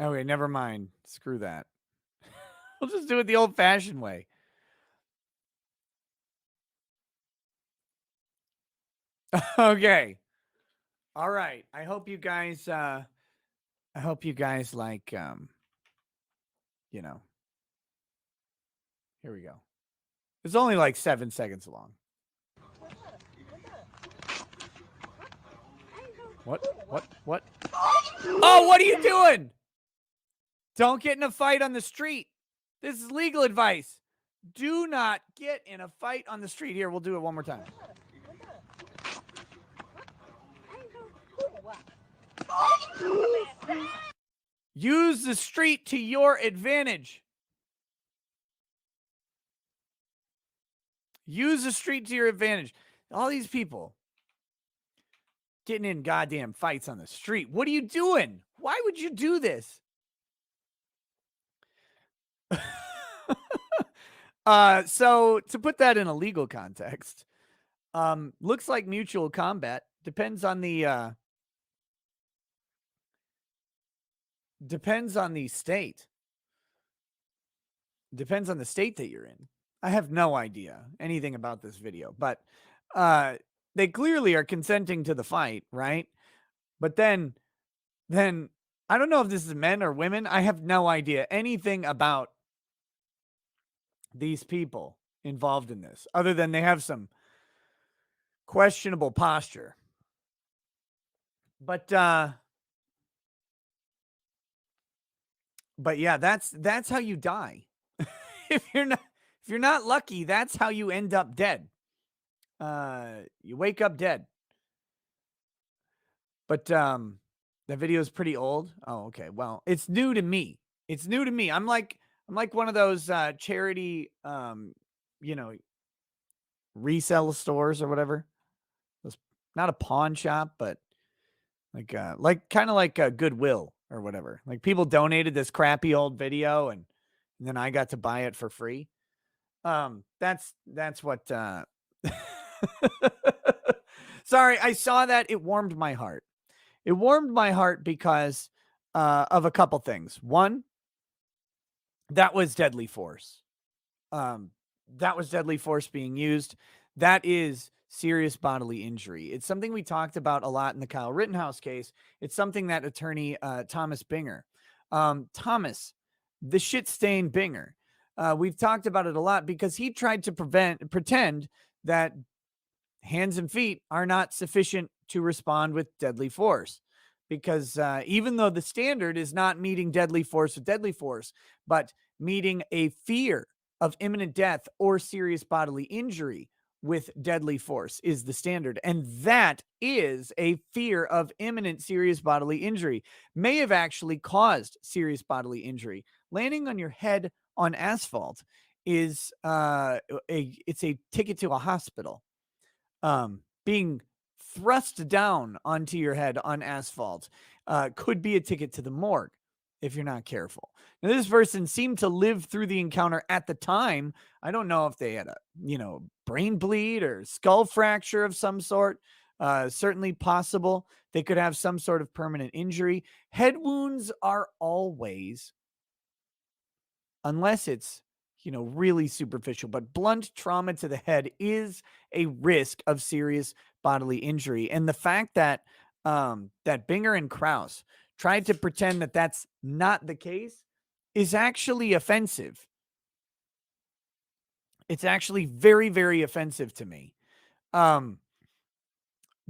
Okay, never mind. Screw that. We'll just do it the old-fashioned way. Okay. All right. I hope you guys like you know. Here we go. It's only like 7 seconds long. What? What? Oh, what are you doing? Don't get in a fight on the street. This is legal advice. Do not get in a fight on the street. Here, we'll do it one more time. Use the street to your advantage. Use the street to your advantage. All these people getting in goddamn fights on the street. What are you doing? Why would you do this? So to put that in a legal context, looks like mutual combat depends on the state. Depends on the state that you're in. I have no idea anything about this video, but they clearly are consenting to the fight, right? But then I don't know if this is men or women. I have no idea anything about these people involved in this, other than they have some questionable posture. But yeah, that's how you die. if you're not lucky, that's how you end up dead. You wake up dead. But that video is pretty old. Oh, okay. Well, it's new to me. It's new to me. I'm like one of those charity you know, resale stores or whatever. Those, not a pawn shop, but like kind of like a Goodwill or whatever. Like people donated this crappy old video and then I got to buy it for free. That's what Sorry, I saw that. It warmed my heart. It warmed my heart because of a couple things. One, that was deadly force. That was deadly force being used. That is serious bodily injury. It's something we talked about a lot in the Kyle Rittenhouse case. It's something that attorney Thomas Binger, Thomas, the shit stain Binger, we've talked about it a lot because he tried to pretend that hands and feet are not sufficient to respond with deadly force. Because even though the standard is not meeting deadly force with deadly force, but meeting a fear of imminent death or serious bodily injury with deadly force is the standard. And that is a fear of imminent serious bodily injury, may have actually caused serious bodily injury. Landing on your head on asphalt is it's a ticket to a hospital. Being thrust down onto your head on asphalt could be a ticket to the morgue if you're not careful. Now, this person seemed to live through the encounter at the time. I don't know if they had a, brain bleed or skull fracture of some sort. Certainly possible. They could have some sort of permanent injury. Head wounds are always, unless it's really superficial, but blunt trauma to the head is a risk of serious bodily injury. And the fact that that Binger and Krause tried to pretend that that's not the case is actually offensive. It's actually very, very offensive to me.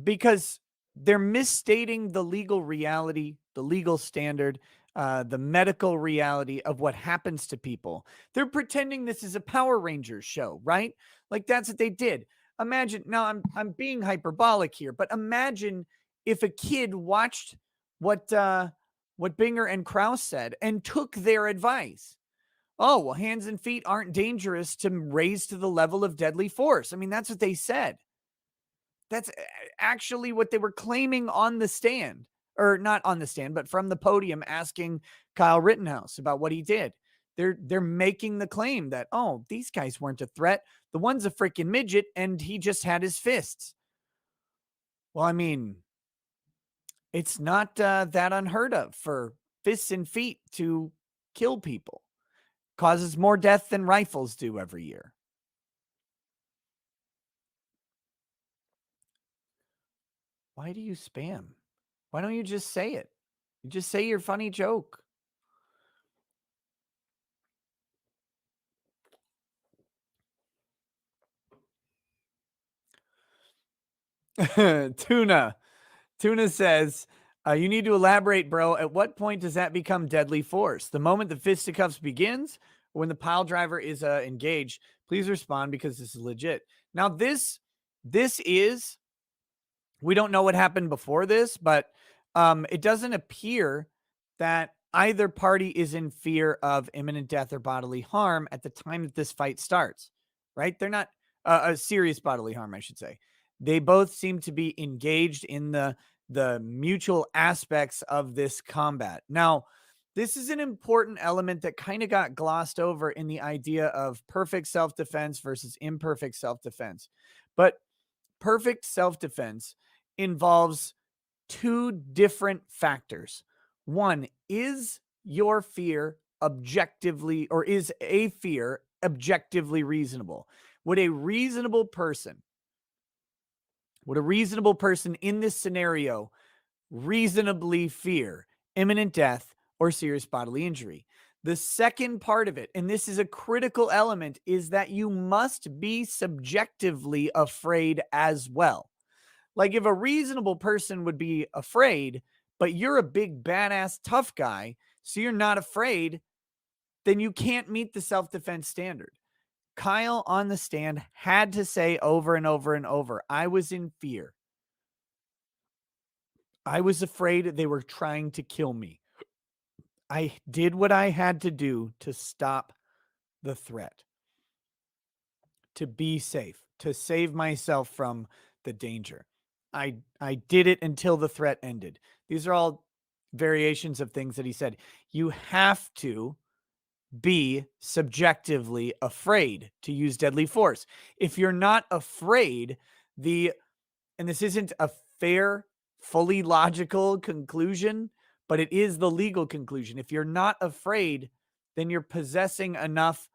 Because they're misstating the legal reality, the legal standard, the medical reality of what happens to people. They're pretending this is a Power Rangers show, right? Like that's what they did. Imagine now I'm being hyperbolic here, but imagine if a kid watched what Binger and Krause said and took their advice. Oh, well, hands and feet aren't dangerous to raise to the level of deadly force. I mean, that's what they said. That's actually what they were claiming on the stand, or not on the stand, but from the podium asking Kyle Rittenhouse about what he did. They're making the claim that, oh, these guys weren't a threat. The one's a freaking midget and he just had his fists. Well, I mean, it's not that unheard of for fists and feet to kill people. Causes more death than rifles do every year. Why do you spam? Why don't you just say it? You just say your funny joke. Tuna says, you need to elaborate, bro. At what point does that become deadly force? The moment the fisticuffs begins, or when the pile driver is engaged? Please respond because this is legit. Now, this is, we don't know what happened before this, but it doesn't appear that either party is in fear of imminent death or bodily harm at the time that this fight starts, right? They're not a serious bodily harm, I should say. They both seem to be engaged in the mutual aspects of this combat. Now, this is an important element that kind of got glossed over in the idea of perfect self-defense versus imperfect self-defense. But perfect self-defense involves two different factors. One, is your fear objectively, or is a fear objectively reasonable? Would a reasonable person in this scenario reasonably fear imminent death or serious bodily injury? The second part of it, and this is a critical element, is that you must be subjectively afraid as well. Like, if a reasonable person would be afraid, but you're a big, badass, tough guy, so you're not afraid, then you can't meet the self-defense standard. Kyle on the stand had to say over and over and over, I was in fear. I was afraid they were trying to kill me. I did what I had to do to stop the threat, to be safe, to save myself from the danger. I did it until the threat ended. These are all variations of things that he said. You have to be subjectively afraid to use deadly force. If you're not afraid, and this isn't a fair, fully logical conclusion, but it is the legal conclusion. If you're not afraid, then you're possessing enough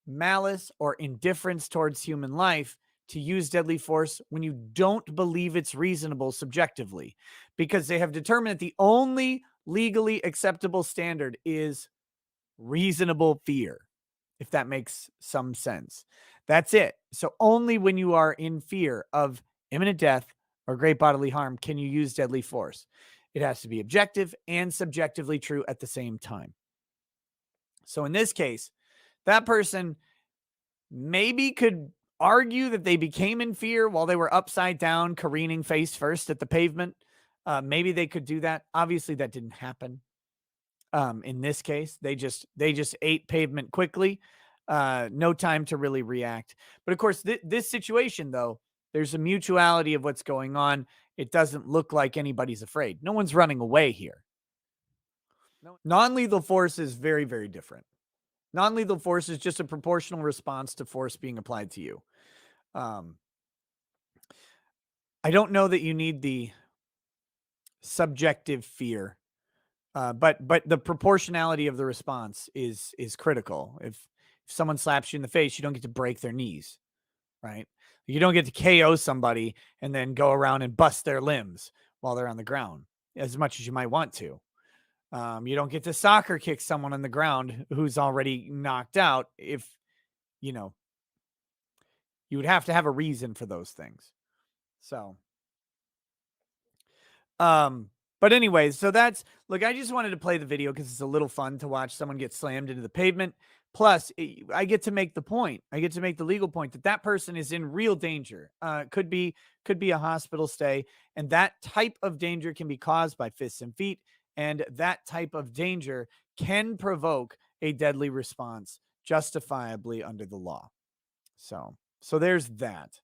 malice or indifference towards human life to use deadly force when you don't believe it's reasonable subjectively, because they have determined that the only legally acceptable standard is reasonable fear, if that makes some sense. That's it. So only when you are in fear of imminent death or great bodily harm can you use deadly force. It has to be objective and subjectively true at the same time. So in this case, that person maybe could argue that they became in fear while they were upside down, careening face first at the pavement. Maybe they could do that. Obviously, that didn't happen. In this case, they just ate pavement quickly. No time to really react. But of course, this situation, though, there's a mutuality of what's going on. It doesn't look like anybody's afraid. No one's running away here. Non-lethal force is very, very different. Non-lethal force is just a proportional response to force being applied to you. I don't know that you need the subjective fear, but the proportionality of the response is critical. If someone slaps you in the face, you don't get to break their knees, right? You don't get to KO somebody and then go around and bust their limbs while they're on the ground as much as you might want to. You don't get to soccer kick someone on the ground who's already knocked out. If, you would have to have a reason for those things. So, but anyways, so look, I just wanted to play the video because it's a little fun to watch someone get slammed into the pavement. Plus, I get to make the point. I get to make the legal point that person is in real danger. Could be a hospital stay. And that type of danger can be caused by fists and feet. And that type of danger can provoke a deadly response justifiably under the law. So there's that.